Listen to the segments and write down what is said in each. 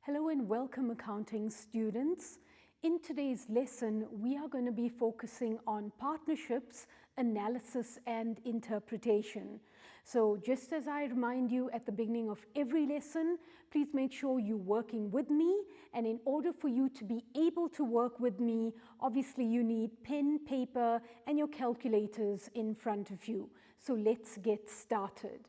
Hello and welcome, accounting students. In today's lesson, we are going to be focusing on partnerships, analysis, and interpretation. So just as I remind you at the beginning of every lesson, please make sure you're working with me. And in order for you to be able to work with me, obviously you need pen, paper, and your calculators in front of you. So let's get started.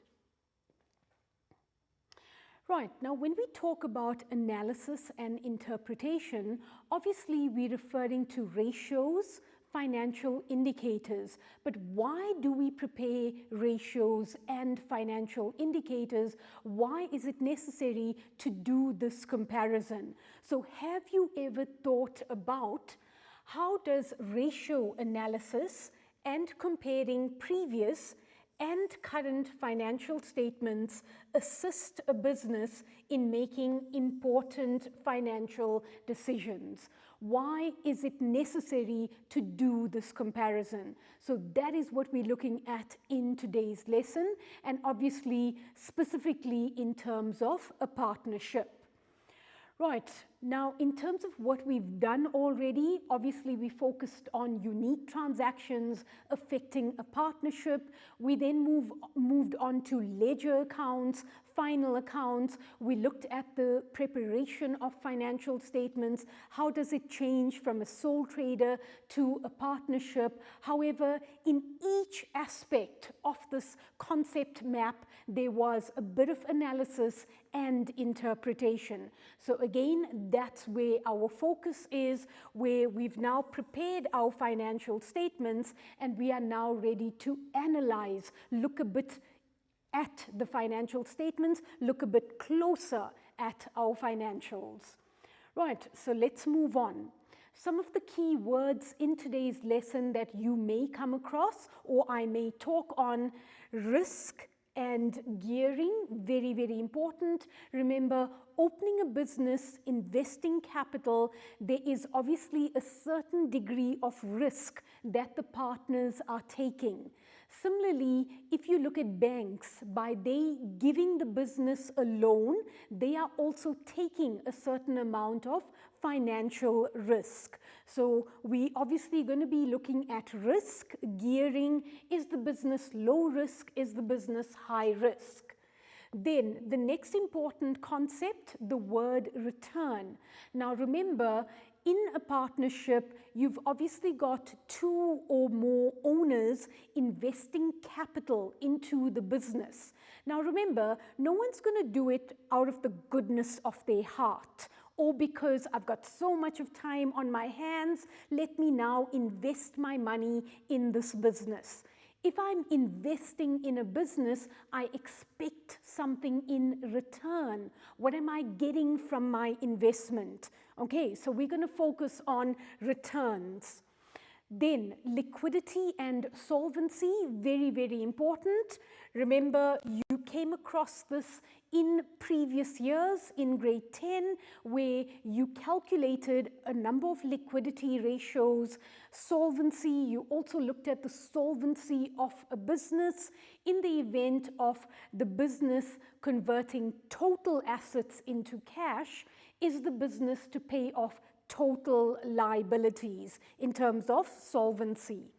Right, now when we talk about analysis and interpretation, obviously we're referring to ratios, financial indicators. But why do we prepare ratios and financial indicators? Why is it necessary to do this comparison? So have you ever thought about how does ratio analysis and comparing previous and current financial statements assist a business in making important financial decisions? Why is it necessary to do this comparison? So that is what we're looking at in today's lesson, and obviously specifically in terms of a partnership. Right, now in terms of what we've done already, obviously we focused on unique transactions affecting a partnership. We then moved on to ledger accounts, final accounts. We looked at the preparation of financial statements. How does it change from a sole trader to a partnership? However, in each aspect of this concept map, there was a bit of analysis and interpretation. So again, that's where our focus is, where we've now prepared our financial statements and we are now ready to analyze, look a bit at the financial statements, look a bit closer at our financials. Right, so let's move on. Some of the key words in today's lesson that you may come across or I may talk on: risk and gearing, very, very important. Remember, opening a business, investing capital, there is obviously a certain degree of risk that the partners are taking. Similarly, if you look at banks, by they giving the business a loan, they are also taking a certain amount of financial risk. So we obviously going to be looking at risk, gearing. Is the business low risk? Is the business high risk? Then the next important concept, the word return. Now remember, in a partnership, you've obviously got two or more owners investing capital into the business. Now remember, no one's going to do it out of the goodness of their heart, or because I've got so much of time on my hands, let me now invest my money in this business. If I'm investing in a business, I expect something in return. What am I getting from my investment? Okay, so we're going to focus on returns. Then liquidity and solvency, very, very important. Remember, you came across this in previous years in grade 10, where you calculated a number of liquidity ratios, solvency. You also looked at the solvency of a business in the event of the business converting total assets into cash. Is the business to pay off total liabilities in terms of solvency?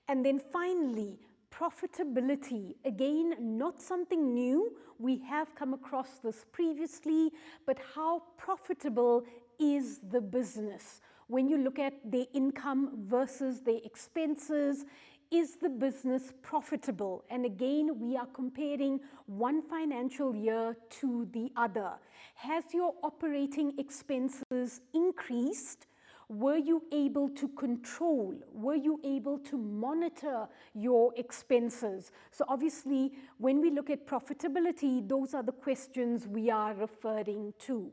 And then finally, profitability. Again, not something new. We have come across this previously, but how profitable is the business? When you look at their income versus their expenses, is the business profitable? And again, we are comparing one financial year to the other. Has your operating expenses increased? Were you able to control? Were you able to monitor your expenses? So obviously, when we look at profitability, those are the questions we are referring to.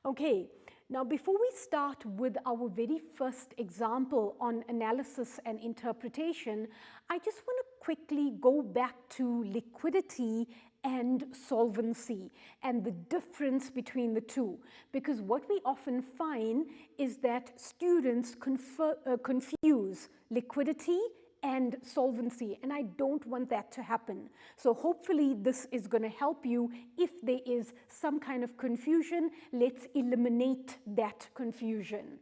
Okay, now before we start with our very first example on analysis and interpretation, I just want to quickly go back to liquidity and solvency and the difference between the two, because what we often find is that students confuse liquidity and solvency, and I don't want that to happen. So hopefully this is going to help you. If there is some kind of confusion, let's eliminate that confusion.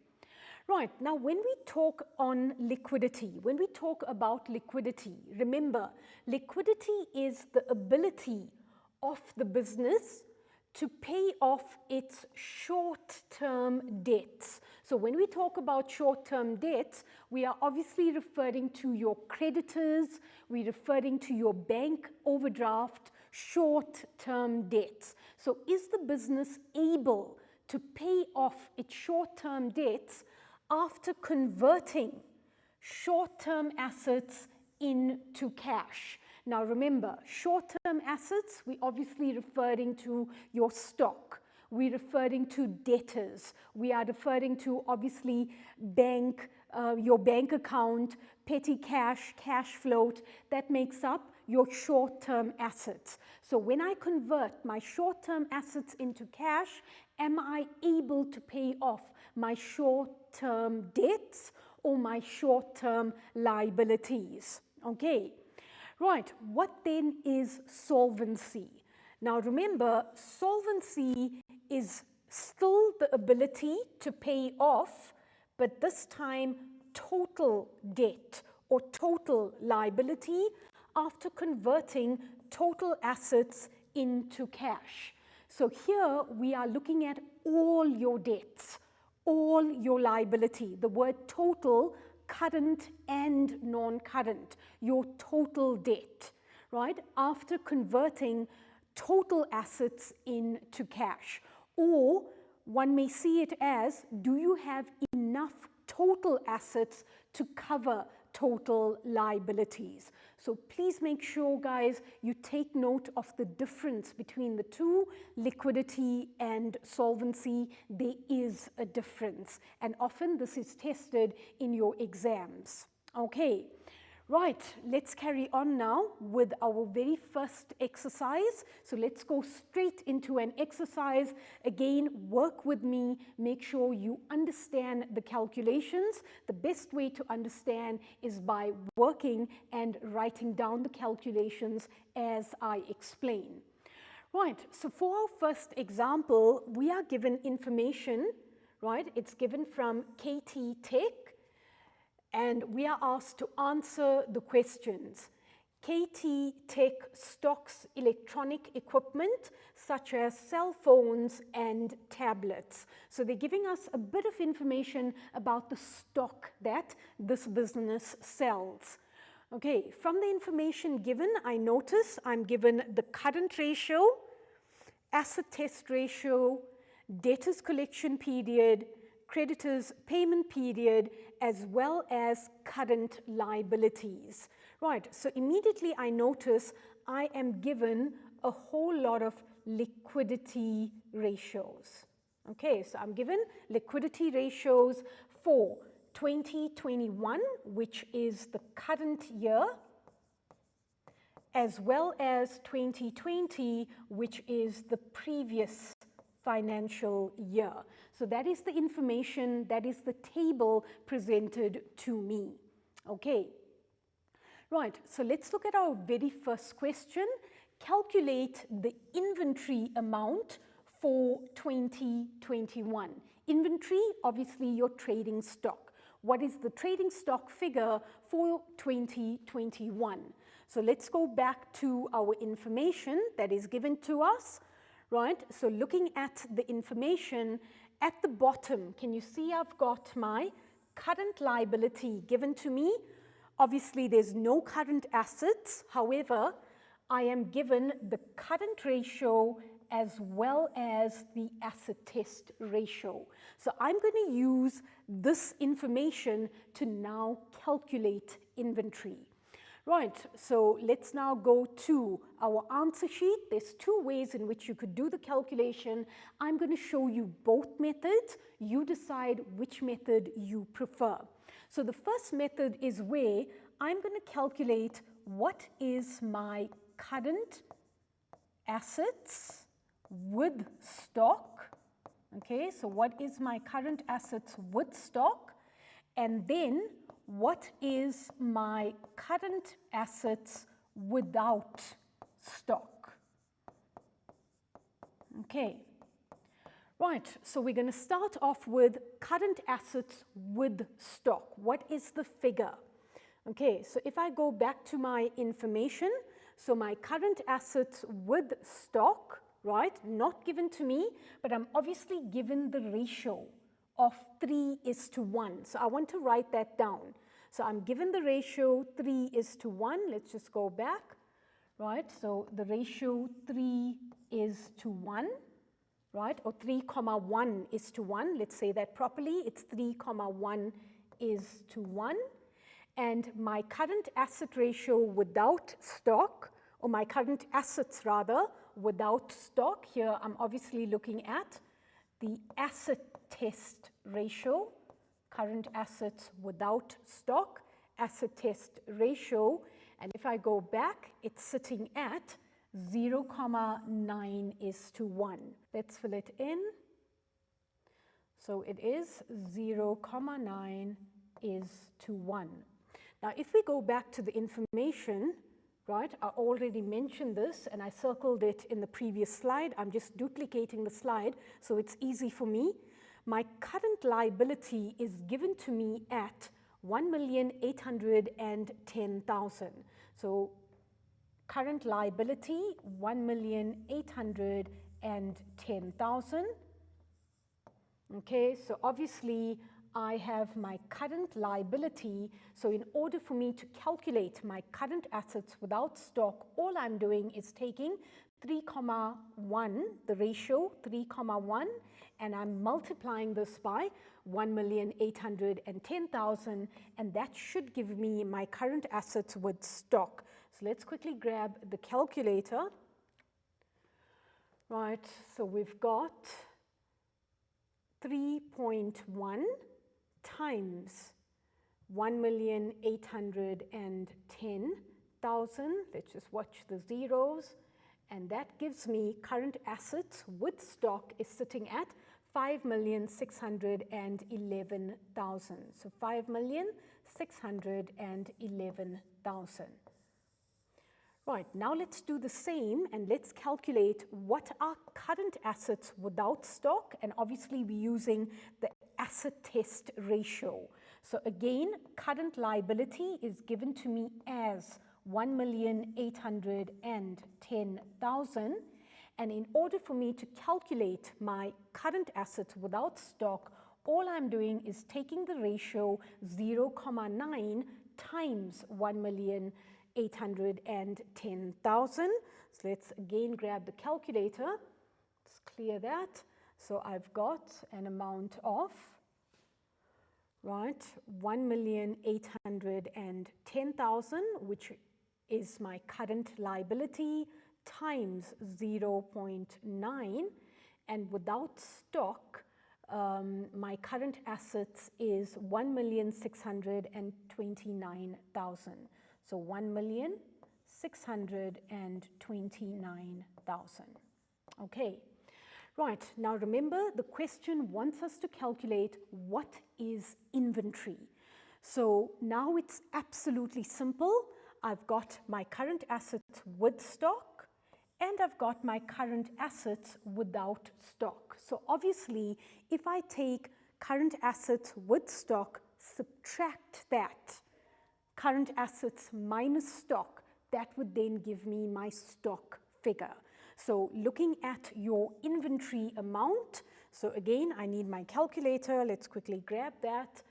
Right, now when we talk on liquidity, when we talk about liquidity, remember, liquidity is the ability of the business to pay off its short-term debts. So when we talk about short-term debts, we are obviously referring to your creditors, we're referring to your bank overdraft, short-term debts. So is the business able to pay off its short-term debts after converting short-term assets into cash? Now remember, short-term assets, we're obviously referring to your stock. We're referring to debtors. We are referring to obviously your bank account, petty cash, cash float. That makes up your short-term assets. So when I convert my short-term assets into cash, am I able to pay off my short-term debts or my short-term liabilities? Okay. Right, what then is solvency? Now remember, solvency is still the ability to pay off, but this time total debt or total liability after converting total assets into cash. So here we are looking at all your debts, all your liability. The word total, current and non-current, your total debt, right? After converting total assets into cash. Or one may see it as, do you have enough total assets to cover total liabilities? So please make sure, guys, you take note of the difference between the two, liquidity and solvency. There is a difference, and often this is tested in your exams. Okay, right, let's carry on now with our very first exercise. So let's go straight into an exercise. Again, work with me, make sure you understand the calculations. The best way to understand is by working and writing down the calculations as I explain. Right, so for our first example, we are given information, right? It's given from KT Tech, and we are asked to answer the questions. KT Tech stocks electronic equipment such as cell phones and tablets. So they're giving us a bit of information about the stock that this business sells. Okay, from the information given, I notice I'm given the current ratio, asset test ratio, debtors collection period, creditors payment period, as well as current liabilities. Right, so immediately I notice I am given a whole lot of liquidity ratios. Okay, so I'm given liquidity ratios for 2021, which is the current year, as well as 2020, which is the previous financial year. So that is the information, that is the table presented to me. Okay. Right, so let's look at our very first question. Calculate the inventory amount for 2021. Inventory, obviously your trading stock. What is the trading stock figure for 2021? So let's go back to our information that is given to us, right? So looking at the information at the bottom, can you see I've got my current liability given to me? Obviously, there's no current assets. However, I am given the current ratio as well as the asset test ratio. So I'm going to use this information to now calculate inventory. Right, so let's now go to our answer sheet. There's two ways in which you could do the calculation. I'm going to show you both methods. You decide which method you prefer. So the first method is where I'm going to calculate what is my current assets with stock. Okay, so what is my current assets with stock? And then what is my current assets without stock? Okay. Right, so we're going to start off with current assets with stock. What is the figure? Okay, so if I go back to my information, so my current assets with stock, right, not given to me, but I'm obviously given the ratio of 3:1. So I want to write that down. So I'm given the ratio 3:1. Let's just go back, right? So the ratio 3:1. Right, or 3,1:1. Let's say that properly. It's 3,1:1. And my current asset ratio without stock, or my current assets rather, without stock, here I'm obviously looking at the asset test ratio, current assets without stock, asset test ratio. And if I go back, it's sitting at 0,9:1. Let's fill it in. So it is 0,9:1. Now, if we go back to the information, right, I already mentioned this and I circled it in the previous slide. I'm just duplicating the slide so it's easy for me. My current liability is given to me at 1,810,000. So current liability, 1,810,000. Okay, so obviously I have my current liability. So in order for me to calculate my current assets without stock, all I'm doing is taking 3,1, the ratio 3,1, and I'm multiplying this by 1,810,000, and that should give me my current assets with stock. So let's quickly grab the calculator. Right, so we've got 3.1 times 1,810,000. Let's just watch the zeros. And that gives me current assets with stock is sitting at 5,611,000. So 5,611,000. Right, now let's do the same and let's calculate what are current assets without stock, and obviously we're using the asset test ratio. So again, current liability is given to me as 1,810,000, and in order for me to calculate my current assets without stock, all I'm doing is taking the ratio 0,9 times 1,810,000. So let's again grab the calculator. Let's clear that. So I've got an amount of, right, 1,810,000, which is my current liability, times 0.9, and without stock, my current assets is 1,629,000. So 1,629,000. Okay. Right, now remember the question wants us to calculate what is inventory. So now it's absolutely simple. I've got my current assets with stock and I've got my current assets without stock. So obviously, if I take current assets with stock, subtract that, current assets minus stock, that would then give me my stock figure. So looking at your inventory amount, so again, I need my calculator. Let's quickly grab that,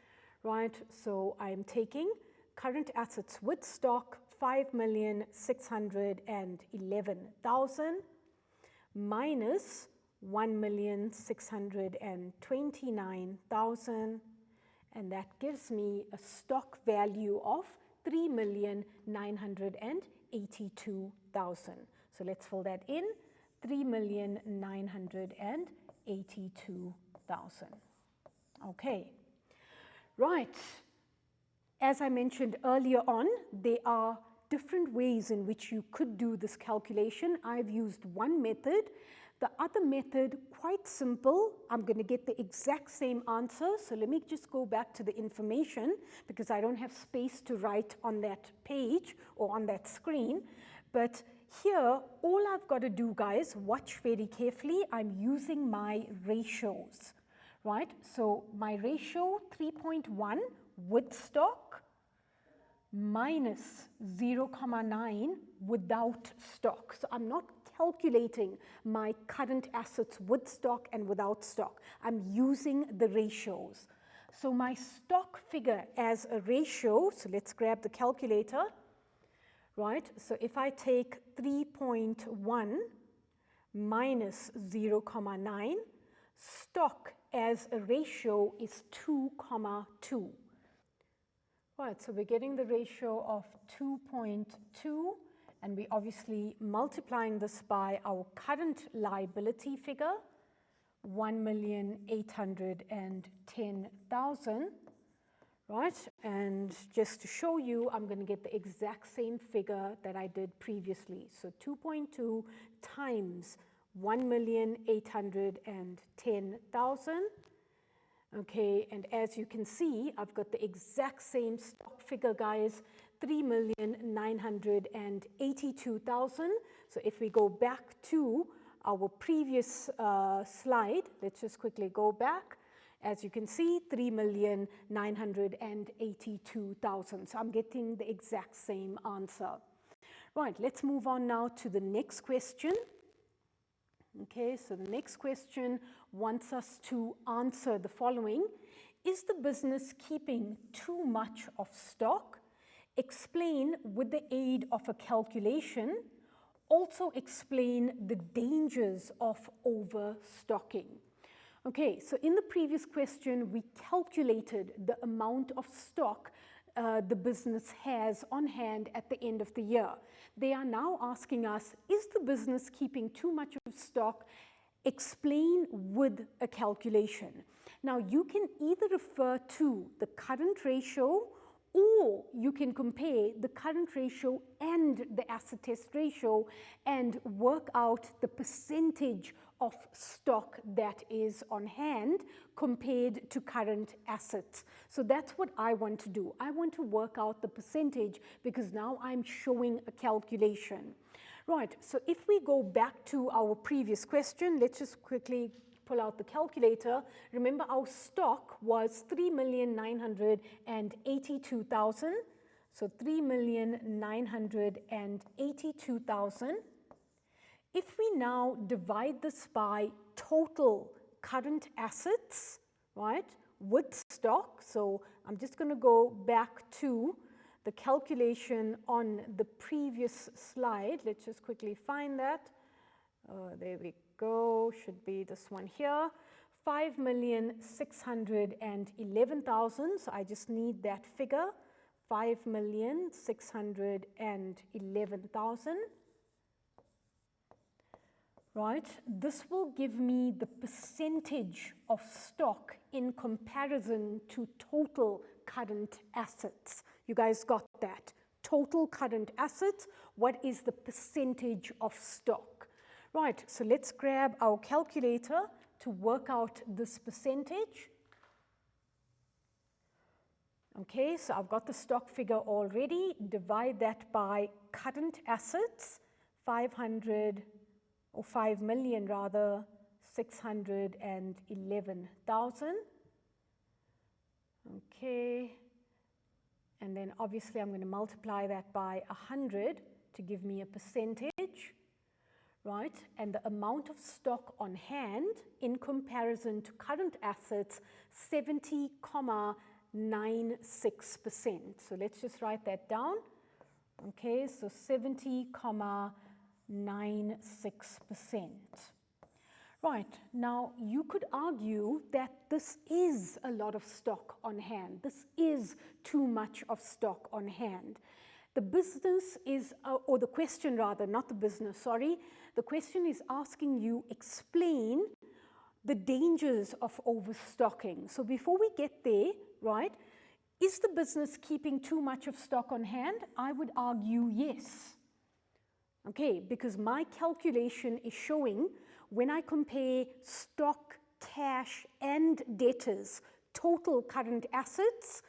right? So I'm taking current assets with stock, 5,611,000 minus 1,629,000, and that gives me a stock value of 3,982,000. So let's fill that in, 3,982,000. Okay, right. As I mentioned earlier on, there are different ways in which you could do this calculation. I've used one method, The other method, quite simple. I'm going to get the exact same answer. So let me just go back to the information because I don't have space to write on that page or on that screen. But here, all I've got to do, guys, watch very carefully. I'm using my ratios, right? So my ratio 3.1 with stock minus 0,9 without stock. So I'm not calculating my current assets with stock and without stock. I'm using the ratios. So my stock figure as a ratio, so let's grab the calculator, right? So if I take 3.1 minus 0,9, stock as a ratio is 2,2. Right, so we're getting the ratio of 2.2, and we're obviously multiplying this by our current liability figure, 1,810,000, right? And just to show you, I'm going to get the exact same figure that I did previously. So 2.2 times 1,810,000. Okay, and as you can see, I've got the exact same stock figure, guys, 3,982,000. So if we go back to our previous slide, let's just quickly go back. As you can see, 3,982,000. So I'm getting the exact same answer. Right, let's move on now to the next question. Okay, so the next question wants us to answer the following. Is the business keeping too much of stock? Explain with the aid of a calculation. Also explain the dangers of overstocking. Okay, so in the previous question, we calculated the amount of stock the business has on hand at the end of the year. They are now asking us, is the business keeping too much of stock? Explain with a calculation. Now, you can either refer to the current ratio, or you can compare the current ratio and the asset test ratio and work out the percentage of stock that is on hand compared to current assets. So that's what I want to do. I want to work out the percentage because now I'm showing a calculation. Right, so if we go back to our previous question, let's just quickly pull out the calculator. Remember, our stock was 3,982,000. So 3,982,000. If we now divide this by total current assets, right, with stock, so I'm just going to go back to the calculation on the previous slide. Let's just quickly find that. There we go, should be this one here. 5,611,000, so I just need that figure, 5,611,000. Right, this will give me the percentage of stock in comparison to total current assets. You guys got that? Total current assets, what is the percentage of stock? Right, so let's grab our calculator to work out this percentage. Okay, so I've got the stock figure already. Divide that by current assets, 5 million rather, 611,000. Okay, and then obviously I'm going to multiply that by 100 to give me a percentage, right? And the amount of stock on hand in comparison to current assets, 70,96%. So let's just write that down. Okay, so 70,96%. Right, now you could argue that this is a lot of stock on hand. This is too much of stock on hand. The business is, or the question rather, not the business, sorry. The question is asking you explain the dangers of overstocking. So before we get there, right, is the business keeping too much of stock on hand? I would argue yes. Okay, because my calculation is showing when I compare stock, cash, and debtors, total current assets,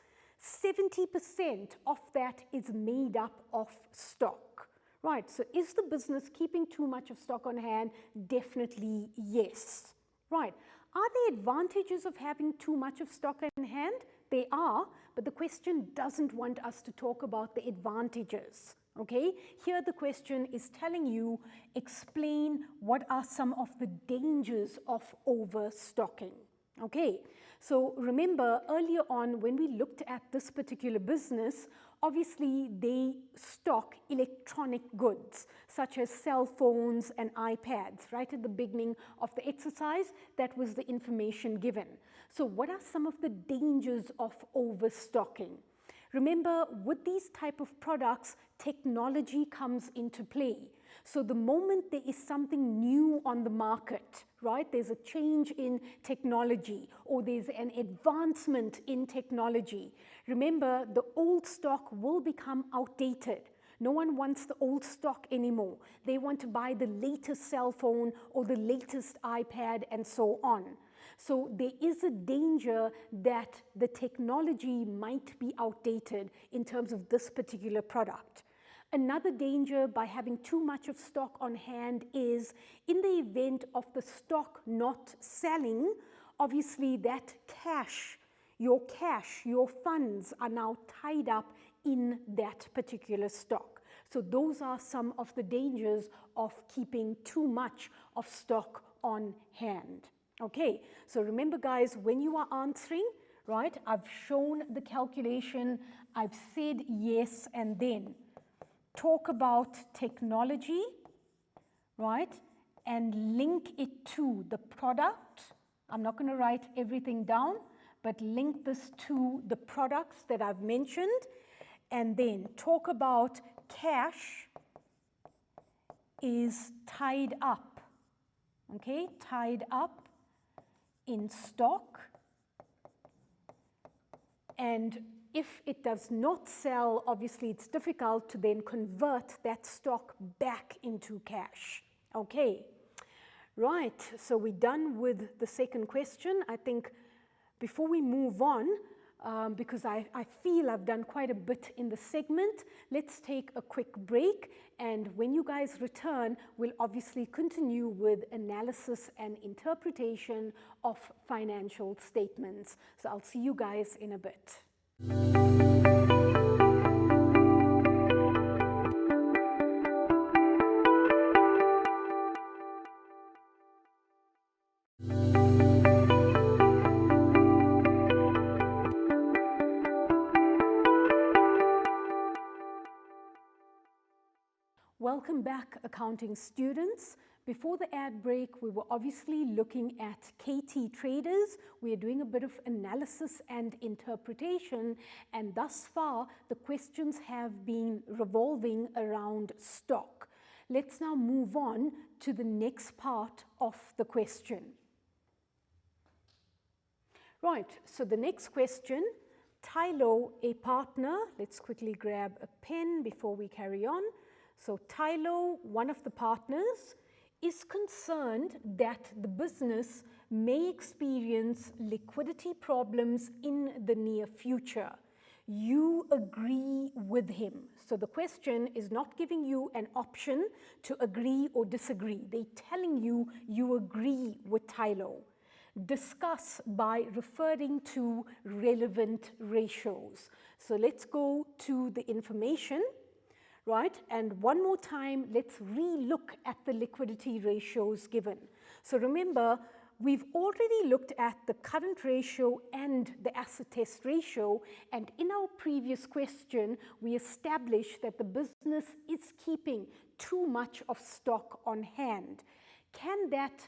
70% of that is made up of stock, right? So is the business keeping too much of stock on hand? Definitely yes, right? Are there advantages of having too much of stock in hand? They are, but the question doesn't want us to talk about the advantages, okay? Here the question is telling you, explain what are some of the dangers of overstocking, okay? So remember earlier on when we looked at this particular business, obviously they stock electronic goods such as cell phones and iPads. Right at the beginning of the exercise, that was the information given. So what are some of the dangers of overstocking? Remember, with these type of products, technology comes into play. So the moment there is something new on the market, right, there's a change in technology or there's an advancement in technology, remember the old stock will become outdated. No one wants the old stock anymore. They want to buy the latest cell phone or the latest iPad and so on. So there is a danger that the technology might be outdated in terms of this particular product. Another danger by having too much of stock on hand is in the event of the stock not selling, obviously that cash, your funds are now tied up in that particular stock. So those are some of the dangers of keeping too much of stock on hand. Okay, so remember guys, when you are answering, right, I've shown the calculation, I've said yes, and then talk about technology, right, and link it to the product. I'm not going to write everything down, but link this to the products that I've mentioned, and then talk about cash is tied up, okay, tied up in stock, and if it does not sell, obviously it's difficult to then convert that stock back into cash. Okay, right, so we're done with the second question. I think before we move on, because I feel I've done quite a bit in the segment, let's take a quick break, and when you guys return, we'll obviously continue with analysis and interpretation of financial statements. So I'll see you guys in a bit. Welcome back, accounting students. Before the ad break, we were obviously looking at KT traders. We are doing a bit of analysis and interpretation, and thus far, the questions have been revolving around stock. Let's now move on to the next part of the question. Right, so the next question, Tylo, a partner, let's quickly grab a pen before we carry on. So Tylo, one of the partners, is concerned that the business may experience liquidity problems in the near future. You agree with him. So the question is not giving you an option to agree or disagree. They're telling you you agree with Tylo. Discuss by referring to relevant ratios. So let's go to the information. Right, and one more time, let's re-look at the liquidity ratios given. So remember, we've already looked at the current ratio and the asset test ratio, and in our previous question, we established that the business is keeping too much of stock on hand. Can that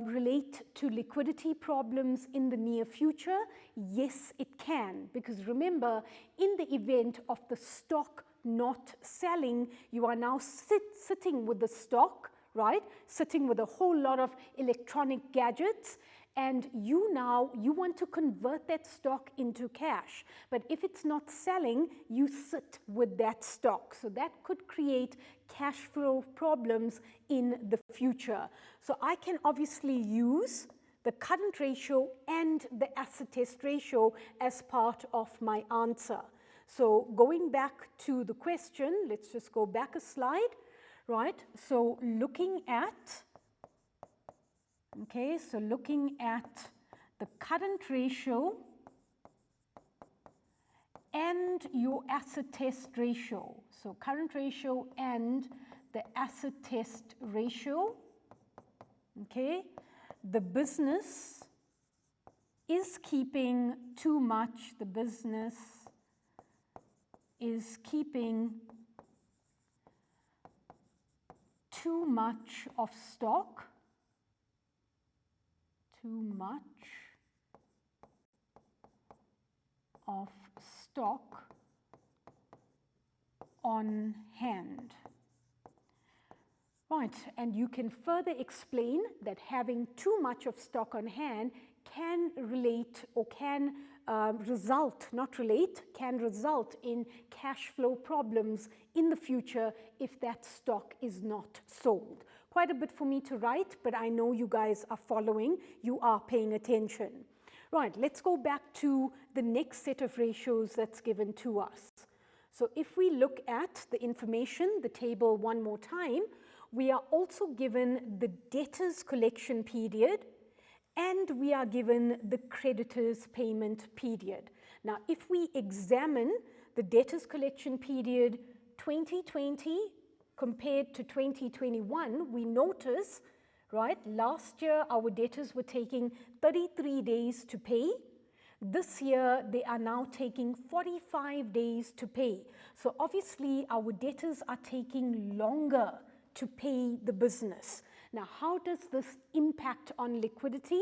relate to liquidity problems in the near future? Yes, it can, because remember, in the event of the stock not selling, you are now sitting with the stock, right? Sitting with a whole lot of electronic gadgets, and you want to convert that stock into cash. But if it's not selling, you sit with that stock. So that could create cash flow problems in the future. So I can obviously use the current ratio and the asset test ratio as part of my answer. So going back to the question, let's just go back a slide, right? So looking at the current ratio and your asset test ratio. So current ratio and the asset test ratio, okay? The business is keeping too much, the business is keeping too much of stock, on hand. Right, and you can further explain that having too much of stock on hand can relate or can result in cash flow problems in the future if that stock is not sold. Quite a bit for me to write, but I know you guys are following, you are paying attention. Right, let's go back to the next set of ratios that's given to us. So if we look at the information, the table one more time, we are also given the debtors collection period and we are given the creditors payment period. Now, if we examine the debtors collection period 2020 compared to 2021, we notice, right, last year our debtors were taking 33 days to pay. This year, they are now taking 45 days to pay. So obviously, our debtors are taking longer to pay the business. Now, how does this impact on liquidity?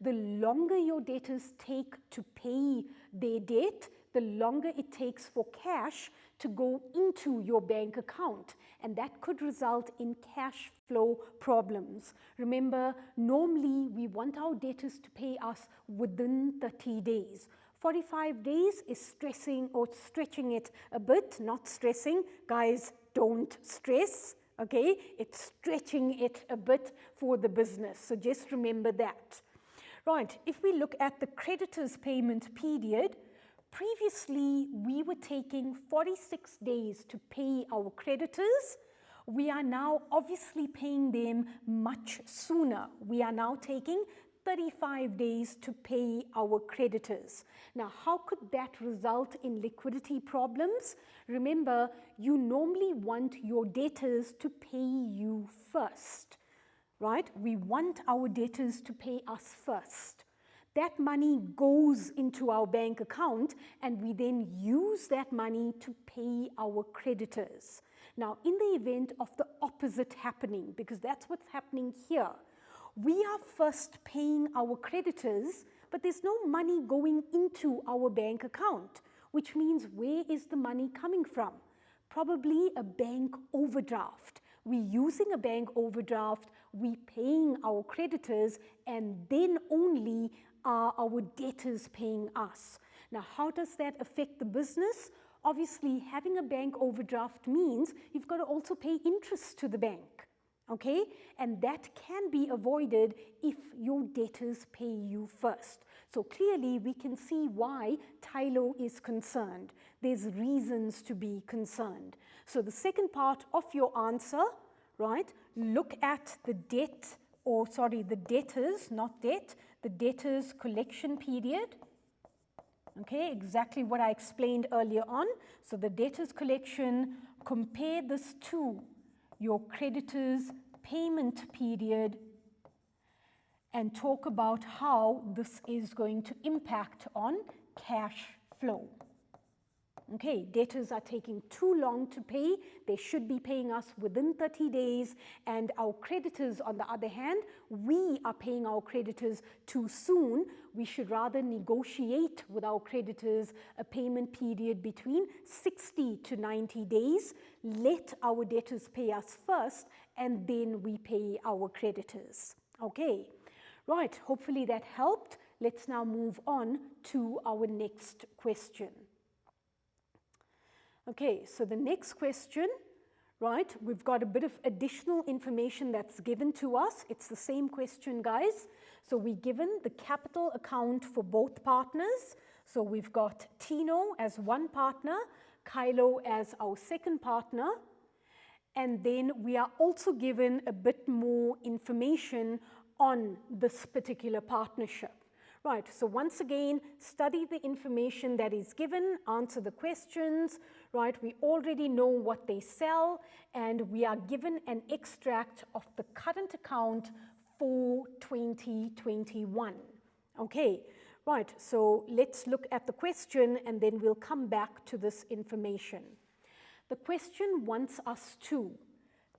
The longer your debtors take to pay their debt, the longer it takes for cash to go into your bank account, and that could result in cash flow problems. Remember, normally we want our debtors to pay us within 30 days. 45 days is stressing or stretching it a bit, not stressing. Guys, don't stress, okay? It's stretching it a bit for the business, so just remember that. Right, if we look at the creditors payment period, previously we were taking 46 days to pay our creditors. We are now obviously paying them much sooner. We are now taking 35 days to pay our creditors. Now, how could that result in liquidity problems? Remember, you normally want your debtors to pay you first, right? We want our debtors to pay us first. That money goes into our bank account and we then use that money to pay our creditors. Now, in the event of the opposite happening, because that's what's happening here, we are first paying our creditors, but there's no money going into our bank account, which means where is the money coming from? Probably a bank overdraft. We're using a bank overdraft, we're paying our creditors, and then only are our debtors paying us. Now, how does that affect the business? Obviously, having a bank overdraft means you've got to also pay interest to the bank, okay? And that can be avoided if your debtors pay you first. So clearly, we can see why Tylo is concerned. There's reasons to be concerned. So the second part of your answer, right, look at the the debtors, not debt, the debtors collection period. Okay, exactly what I explained earlier on. So the debtors collection, compare this to your creditors payment period and talk about how this is going to impact on cash flow. Okay, debtors are taking too long to pay. They should be paying us within 30 days. And our creditors, on the other hand, we are paying our creditors too soon. We should rather negotiate with our creditors a payment period between 60 to 90 days. Let our debtors pay us first, and then we pay our creditors. Okay. Right, hopefully that helped. Let's now move on to our next question. Okay, so the next question, right, we've got a bit of additional information that's given to us. It's the same question, guys. So we're given the capital account for both partners. So we've got Tino as one partner, Kylo as our second partner, and then we are also given a bit more information on this particular partnership. Right, so once again, study the information that is given, answer the questions, right? We already know what they sell, and we are given an extract of the current account for 2021. Okay, right, so let's look at the question and then we'll come back to this information. The question wants us to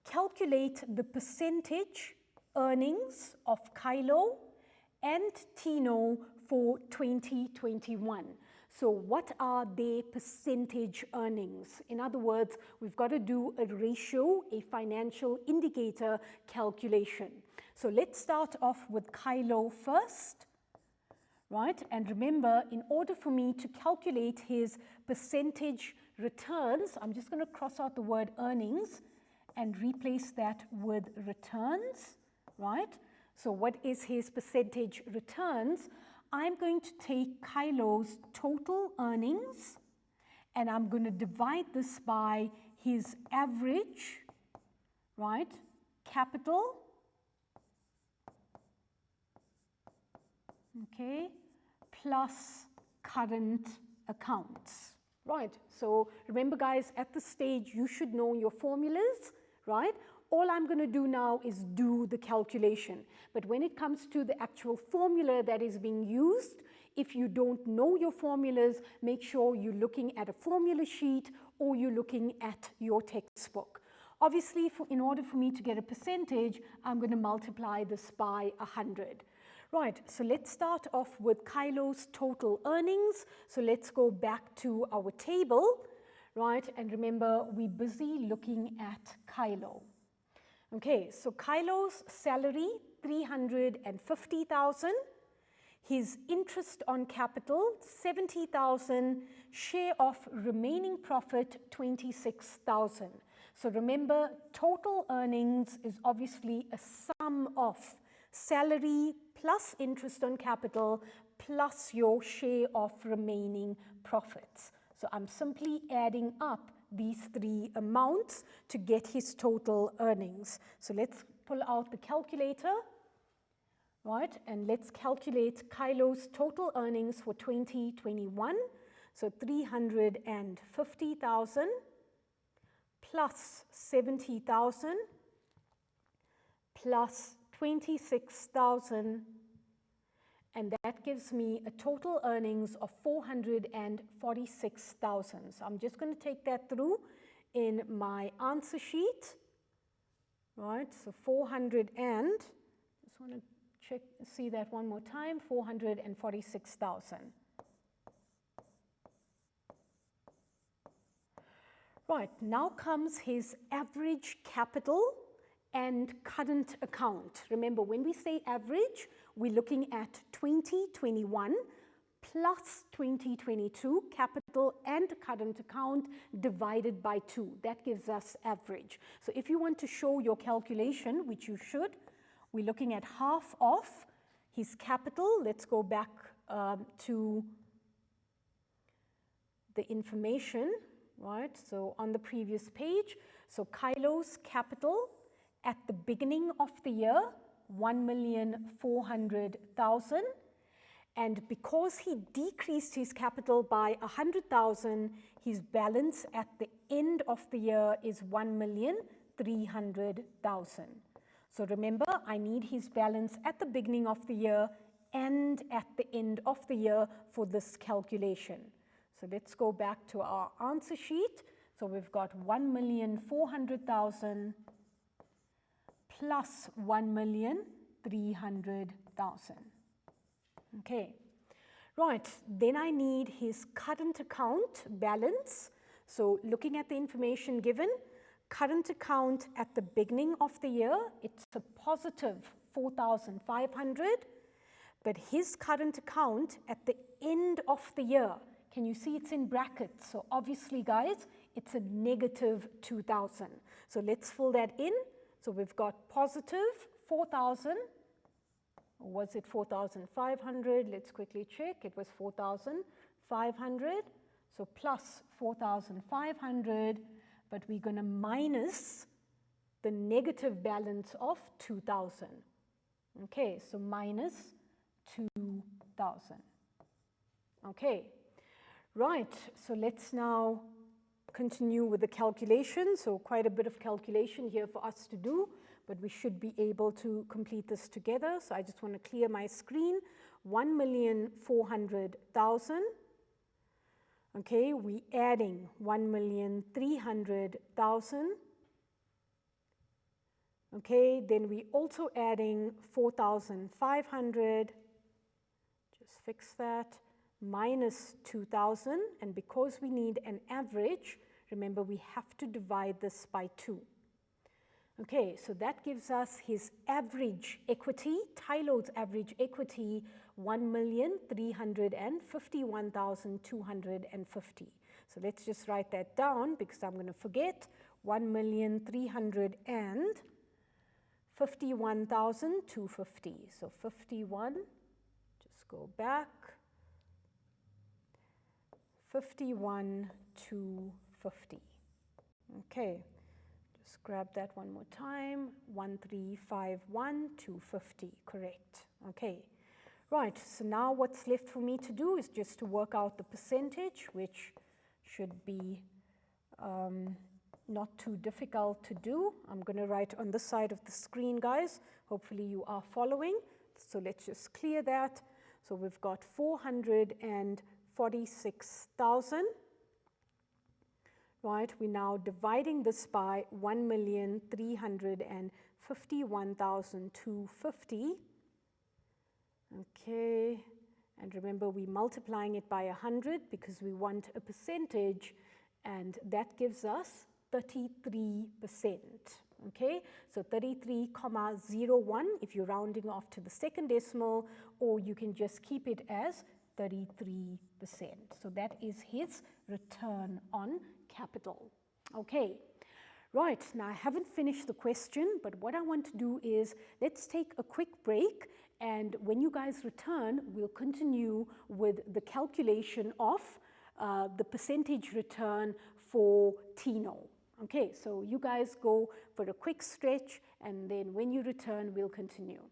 calculate the percentage earnings of Kylo and Tino for 2021. So what are their percentage earnings? In other words, we've got to do a ratio, a financial indicator calculation. So let's start off with Kylo first, right? And remember, in order for me to calculate his percentage returns, I'm just going to cross out the word earnings and replace that with returns, right? So what is his percentage returns? I'm going to take Kylo's total earnings and I'm going to divide this by his average, right, capital, okay, plus current accounts, right? So remember, guys, at this stage, you should know your formulas, right? All I'm going to do now is do the calculation. But when it comes to the actual formula that is being used, if you don't know your formulas, make sure you're looking at a formula sheet or you're looking at your textbook. Obviously, in order for me to get a percentage, I'm going to multiply this by 100. Right, so let's start off with Kylo's total earnings. So let's go back to our table, right? And remember, we're busy looking at Kylo. Okay, so Kylo's salary, 350,000. His interest on capital, 70,000. Share of remaining profit, 26,000. So remember, total earnings is obviously a sum of salary plus interest on capital plus your share of remaining profits. So I'm simply adding up these three amounts to get his total earnings. So let's pull out the calculator, right? And let's calculate Kylo's total earnings for 2021. So 350,000 plus 70,000 plus 26,000, and that gives me a total earnings of 446,000. So I'm just going to take that through in my answer sheet, right? So 400 and, just want to check, see that one more time, 446,000. Right, now comes his average capital and current account. Remember, when we say average, we're looking at 2021 plus 2022 capital and current account divided by 2. That gives us average. So if you want to show your calculation, which you should, we're looking at half of his capital. Let's go back to the information, right? So on the previous page, so Kylo's capital at the beginning of the year, 1,400,000, and because he decreased his capital by 100,000, his balance at the end of the year is 1,300,000. So remember, I need his balance at the beginning of the year and at the end of the year for this calculation. So let's go back to our answer sheet. So we've got 1,400,000 plus 1,300,000. Okay, right, then I need his current account balance. So looking at the information given, current account at the beginning of the year, it's a positive 4,500. but his current account at the end of the year, can you see it's in brackets? So obviously, guys, it's a negative 2,000. So let's fill that in. So we've got positive 4,000, or was it 4,500? Let's quickly check. It was 4,500. So plus 4,500, but we're going to minus the negative balance of 2,000. Okay, so minus 2,000. Okay, right, so let's now continue with the calculation. So quite a bit of calculation here for us to do, but we should be able to complete this together. So I just want to clear my screen. 1,400,000. Okay, we adding 1,300,000. Okay, then we also adding 4,500. Just fix that. Minus 2,000, and because we need an average, remember we have to divide this by 2. Okay, so that gives us his average equity, Tylo's average equity, 1,351,250. So let's just write that down because I'm going to forget. 1,351,250. So 51, just go back. 51,250. Okay, just grab that one more time. 1,351,250, correct. Okay, right, so now what's left for me to do is just to work out the percentage, which should be not too difficult to do. I'm going to write on this side of the screen, guys. Hopefully you are following. So let's just clear that. So we've got 446,000, right? We're now dividing this by 1,351,250. Okay, and remember we're multiplying it by 100 because we want a percentage, and that gives us 33%. Okay, so 33,01 if you're rounding off to the second decimal, or you can just keep it as 33%. So that is his return on capital. Okay, right, now I haven't finished the question, but what I want to do is let's take a quick break, and when you guys return, we'll continue with the calculation of the percentage return for Tino. Okay, so you guys go for a quick stretch, and then when you return, we'll continue.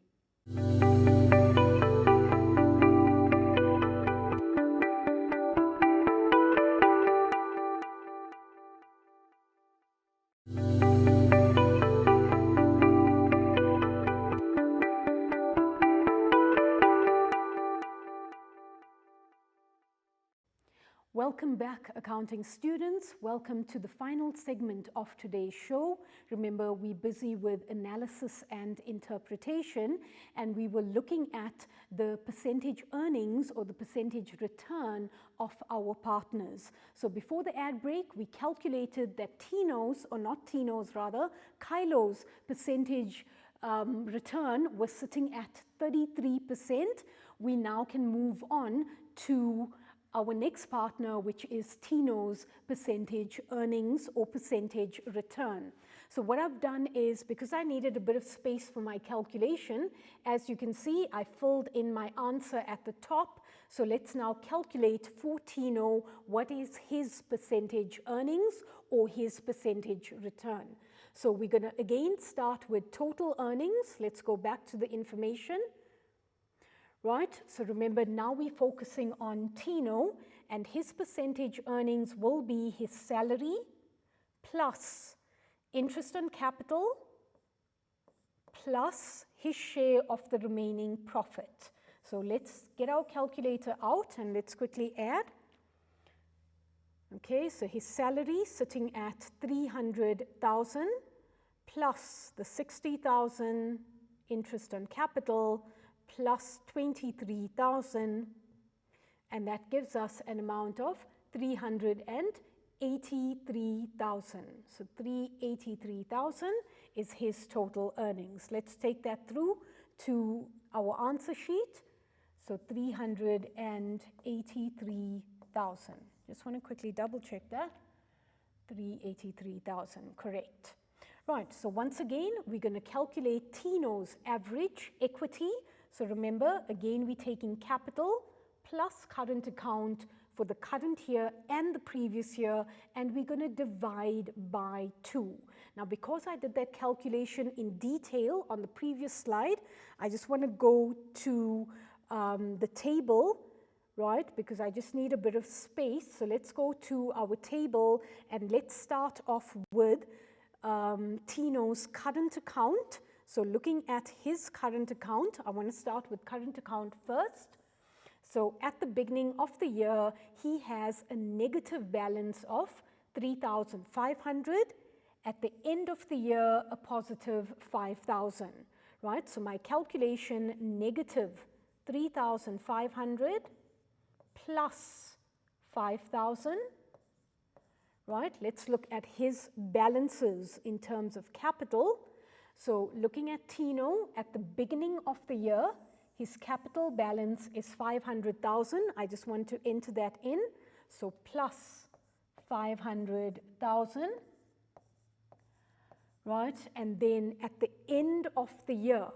Welcome back, accounting students. Welcome to the final segment of today's show. Remember, we're busy with analysis and interpretation, and we were looking at the percentage earnings or the percentage return of our partners. So before the ad break, we calculated that Tino's, or not Tino's rather, Kylo's percentage return was sitting at 33%. We now can move on to our next partner, which is Tino's percentage earnings or percentage return. So what I've done is, because I needed a bit of space for my calculation, as you can see, I filled in my answer at the top. So let's now calculate for Tino what is his percentage earnings or his percentage return. So we're going to again start with total earnings. Let's go back to the information. Right, so remember now we're focusing on Tino, and his percentage earnings will be his salary plus interest on capital plus his share of the remaining profit. So let's get our calculator out and let's quickly add. Okay, so his salary sitting at 300,000 plus the 60,000 interest on capital plus 23,000, and that gives us an amount of 383,000. So 383,000 is his total earnings. Let's take that through to our answer sheet. So 383,000. Just want to quickly double check that. 383,000, correct. Right, so once again, we're going to calculate Tino's average equity. So remember, again, we're taking capital plus current account for the current year and the previous year, and we're going to divide by 2. Now, because I did that calculation in detail on the previous slide, I just want to go to the table, right, because I just need a bit of space. So let's go to our table and let's start off with Tino's current account. So looking at his current account, I want to start with current account first. So at the beginning of the year, he has a negative balance of 3,500. At the end of the year, a positive 5,000, right? So my calculation, negative 3,500 plus 5,000, right? Let's look at his balances in terms of capital. So looking at Tino, at the beginning of the year, his capital balance is 500,000. I just want to enter that in. So plus 500,000, right? And then at the end of the year,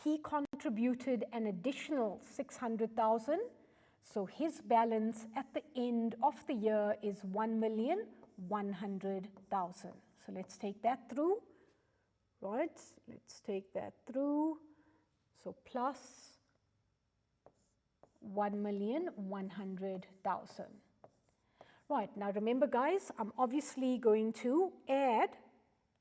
he contributed an additional 600,000. So his balance at the end of the year is 1,100,000. So let's take that through, right? Let's take that through. So plus 1,100,000. Right, now remember guys, I'm obviously going to add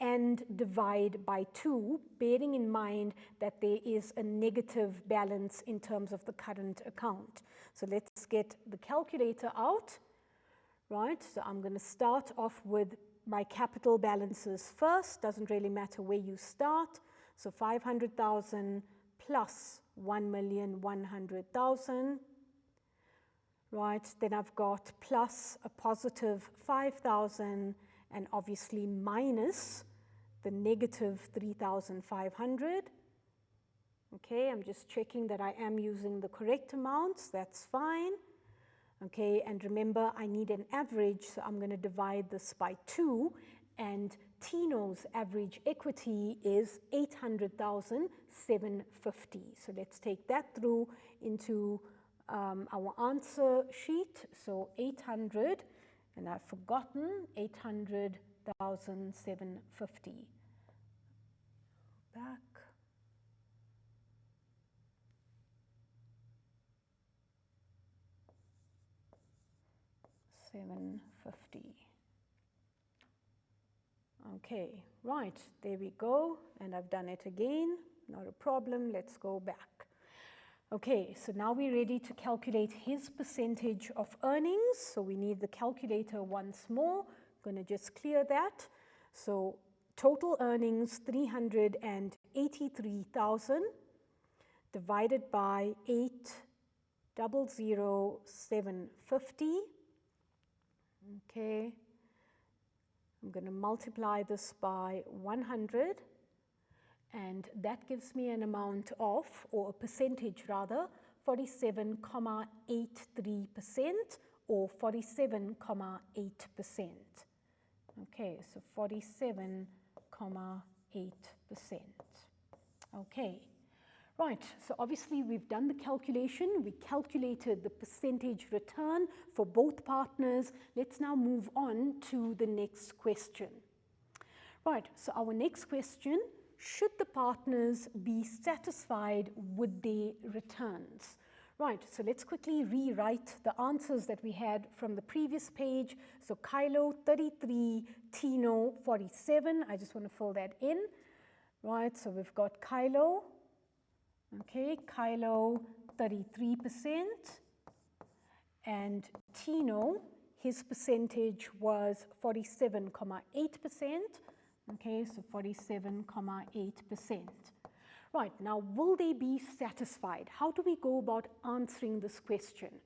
and divide by 2, bearing in mind that there is a negative balance in terms of the current account. So let's get the calculator out, right? So I'm going to start off with my capital balances first. Doesn't really matter where you start. So 500,000 plus 1,100,000, right? Then I've got plus a positive 5,000 and obviously minus the negative 3,500. Okay, I'm just checking that I am using the correct amounts. That's fine. Okay, and remember I need an average, so I'm going to divide this by 2, and Tino's average equity is 800,750. So let's take that through into our answer sheet. So 800, and I've forgotten 800,750. Back. $750. Okay, right, there we go, and I've done it again, not a problem, let's go back. Okay, so now we're ready to calculate his percentage of earnings, so we need the calculator once more. I'm going to just clear that. So total earnings 383,000 divided by 800,750. Okay, I'm going to multiply this by 100, and that gives me an amount of, or a percentage rather, 47.83% or 47.8%. Okay, so 47.8%. Okay. Right, so obviously we've done the calculation, we calculated the percentage return for both partners. Let's now move on to the next question. Right, so our next question, should the partners be satisfied with their returns? Right, so let's quickly rewrite the answers that we had from the previous page. So Kylo 33, Tino 47, I just want to fill that in. Right, so we've got Kylo. Okay, Kylo 33%, and Tino, his percentage was 47.8%. Okay, so 47.8%. Right, now will they be satisfied? How do we go about answering this question?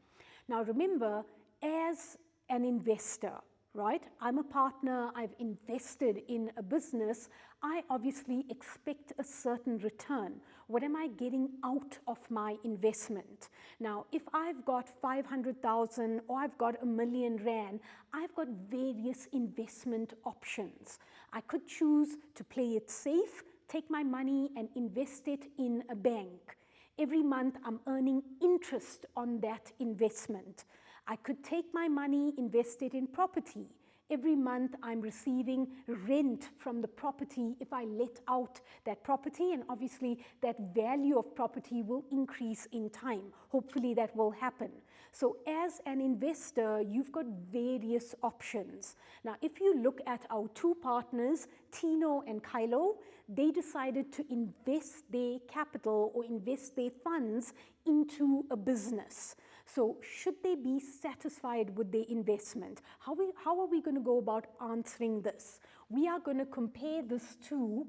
Now remember, as an investor, right? I'm a partner, I've invested in a business, I obviously expect a certain return. What am I getting out of my investment? Now, if I've got 500,000 or I've got R1,000,000, I've got various investment options. I could choose to play it safe, take my money and invest it in a bank. Every month I'm earning interest on that investment. I could take my money, invest it in property. Every month I'm receiving rent from the property if I let out that property, and obviously that value of property will increase in time. Hopefully that will happen. So as an investor, you've got various options. Now, if you look at our two partners, Tino and Kylo, they decided to invest their capital or invest their funds into a business. So should they be satisfied with their investment? How are we going to go about answering this? We are going to compare this to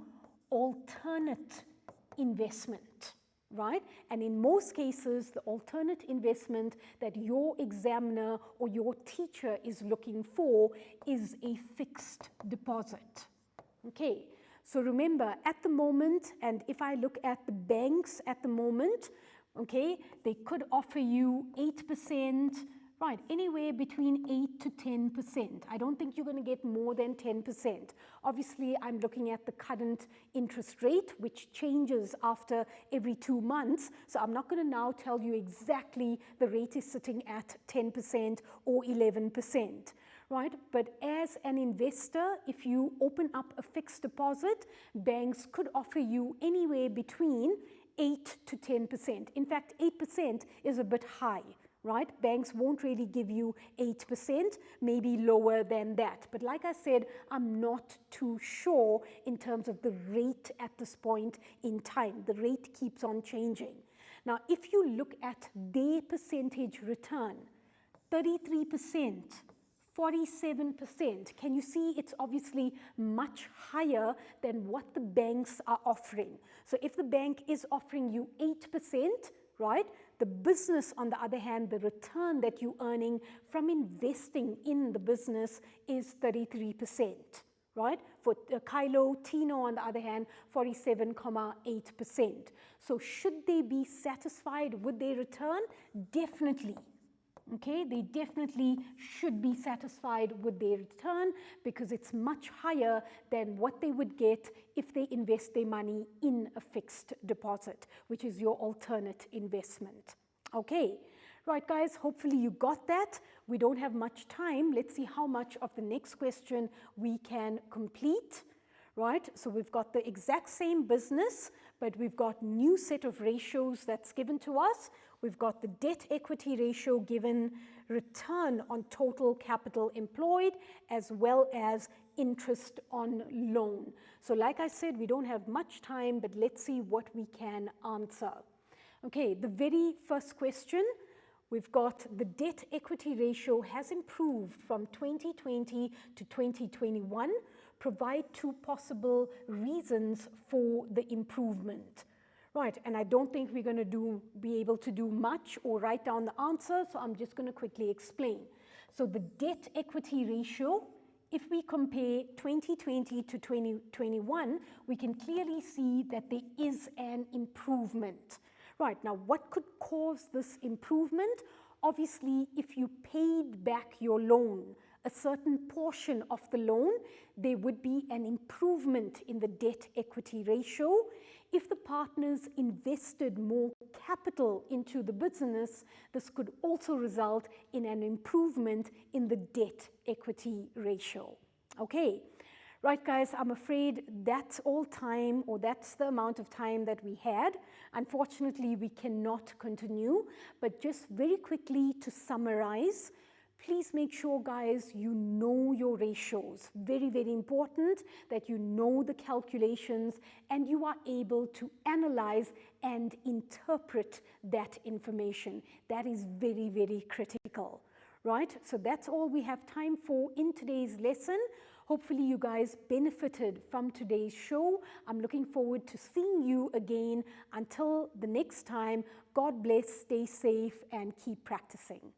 alternate investment, right? And in most cases, the alternate investment that your examiner or your teacher is looking for is a fixed deposit. Okay, so remember, at the moment, and if I look at the banks at the moment, okay, they could offer you 8%, right, anywhere between 8 to 10%. I don't think you're going to get more than 10%. Obviously, I'm looking at the current interest rate, which changes after every 2 months. So I'm not going to now tell you exactly the rate is sitting at 10% or 11%. Right? But as an investor, if you open up a fixed deposit, banks could offer you anywhere between 8 to 10%. In fact, 8% is a bit high, right? Banks won't really give you 8%, maybe lower than that. But like I said, I'm not too sure in terms of the rate at this point in time. The rate keeps on changing. Now, if you look at their percentage return, 33%, 47%. Can you see it's obviously much higher than what the banks are offering? So if the bank is offering you 8%, right? The business, on the other hand, the return that you're earning from investing in the business is 33%, right? For Kylo, Tino, on the other hand, 47.8%. So should they be satisfied with their return? Definitely. Okay, they definitely should be satisfied with their return because it's much higher than what they would get if they invest their money in a fixed deposit, which is your alternate investment. Okay, right guys, hopefully you got that. We don't have much time. Let's see how much of the next question we can complete. Right, so we've got the exact same business, but we've got new set of ratios that's given to us. We've got the debt equity ratio given, return on total capital employed, as well as interest on loan. So like I said, we don't have much time, but let's see what we can answer. Okay, the very first question, we've got the debt equity ratio has improved from 2020 to 2021. Provide two possible reasons for the improvement. Right, and I don't think we're going to be able to do much or write down the answer, so I'm just going to quickly explain. So the debt equity ratio, if we compare 2020 to 2021, we can clearly see that there is an improvement. Right, now what could cause this improvement? Obviously, if you paid back your loan, a certain portion of the loan, there would be an improvement in the debt equity ratio. If the partners invested more capital into the business, this could also result in an improvement in the debt equity ratio. Okay, right guys, I'm afraid that's all time, or that's the amount of time that we had. Unfortunately, we cannot continue, but just very quickly to summarize, please make sure, guys, you know your ratios. Very, very important that you know the calculations and you are able to analyze and interpret that information. That is very, very critical, right? So that's all we have time for in today's lesson. Hopefully you guys benefited from today's show. I'm looking forward to seeing you again. Until the next time, God bless, stay safe, and keep practicing.